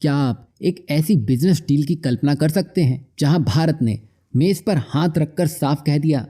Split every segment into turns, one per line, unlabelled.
क्या आप एक ऐसी बिजनेस डील की कल्पना कर सकते हैं जहां भारत ने मेज पर हाथ रखकर साफ कह दिया,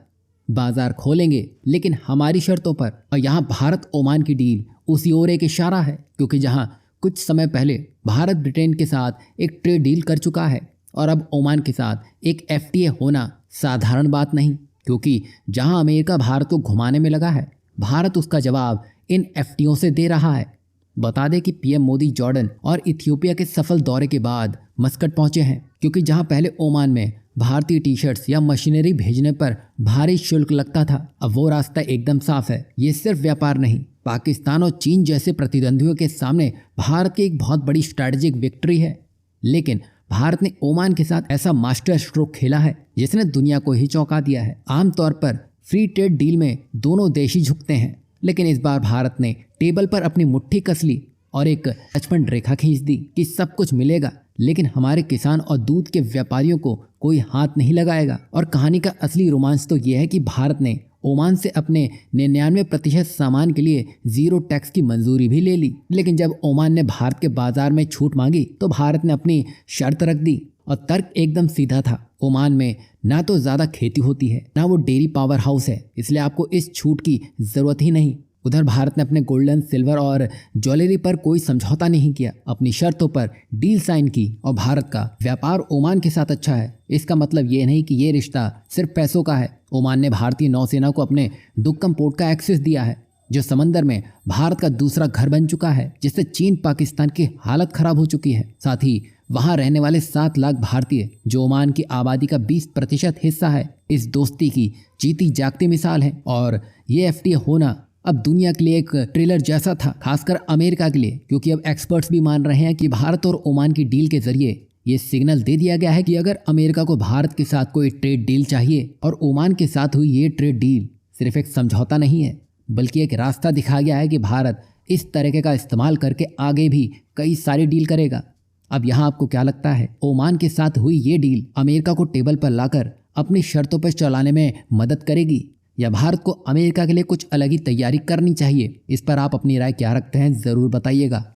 बाजार खोलेंगे लेकिन हमारी शर्तों पर। और यहां भारत ओमान की डील उसी ओर एक इशारा है, क्योंकि जहां कुछ समय पहले भारत ब्रिटेन के साथ एक ट्रेड डील कर चुका है और अब ओमान के साथ एक एफटीए होना साधारण बात नहीं। क्योंकि जहां अमेरिका भारत को घुमाने में लगा है, भारत उसका जवाब इन एफटीओ से दे रहा है। बता दें कि पीएम मोदी जॉर्डन और इथियोपिया के सफल दौरे के बाद मस्कट पहुंचे हैं, क्योंकि जहां पहले ओमान में भारतीय टी शर्ट्स या मशीनरी भेजने पर भारी शुल्क लगता था, अब वो रास्ता एकदम साफ है। ये सिर्फ व्यापार नहीं, पाकिस्तान और चीन जैसे प्रतिद्वंदियों के सामने भारत की एक बहुत बड़ी स्ट्रैटेजिक विक्ट्री है। लेकिन भारत ने ओमान के साथ ऐसा मास्टर स्ट्रोक खेला है जिसने दुनिया को ही चौंका दिया है। आमतौर पर फ्री ट्रेड डील में दोनों देश ही झुकते हैं, लेकिन इस बार भारत ने टेबल पर अपनी मुट्ठी कस ली और एक लक्ष्मण रेखा खींच दी कि सब कुछ मिलेगा, लेकिन हमारे किसान और दूध के व्यापारियों को कोई हाथ नहीं लगाएगा। और कहानी का असली रोमांच तो यह है कि भारत ने ओमान से अपने 99% सामान के लिए 0 टैक्स की मंजूरी भी ले ली। लेकिन जब ओमान ने भारत के बाजार में छूट मांगी तो भारत ने अपनी शर्त रख दी, और तर्क एकदम सीधा था। ओमान में ना तो ज़्यादा खेती होती है, ना वो डेयरी पावर हाउस है, इसलिए आपको इस छूट की ज़रूरत ही नहीं। उधर भारत ने अपने गोल्डन, सिल्वर और ज्वेलरी पर कोई समझौता नहीं किया, अपनी शर्तों पर डील साइन की। और भारत का व्यापार ओमान के साथ अच्छा है, इसका मतलब ये नहीं कि ये रिश्ता सिर्फ पैसों का है। ओमान ने भारतीय नौसेना को अपने दुक्कम पोर्ट का एक्सेस दिया है, जो समंदर में भारत का दूसरा घर बन चुका है, जिससे चीन पाकिस्तान की हालत खराब हो चुकी है। साथ ही वहां रहने वाले 7 लाख भारतीय, जो ओमान की आबादी का 20% हिस्सा है, इस दोस्ती की जीती जागती मिसाल है। और ये एफटीए होना अब दुनिया के लिए एक ट्रेलर जैसा था, खासकर अमेरिका के लिए, क्योंकि अब एक्सपर्ट्स भी मान रहे हैं कि भारत और ओमान की डील के जरिए ये सिग्नल दे दिया गया है कि अगर अमेरिका को भारत के साथ कोई ट्रेड डील चाहिए और ओमान के साथ हुई ये ट्रेड डील सिर्फ एक समझौता नहीं है, बल्कि एक रास्ता दिखा गया है कि भारत इस तरीके का इस्तेमाल करके आगे भी कई सारी डील करेगा। अब यहाँ आपको क्या लगता है, ओमान के साथ हुई ये डील अमेरिका को टेबल पर लाकर अपनी शर्तों पर चलाने में मदद करेगी, या भारत को अमेरिका के लिए कुछ अलग ही तैयारी करनी चाहिए? इस पर आप अपनी राय क्या रखते हैं, ज़रूर बताइएगा।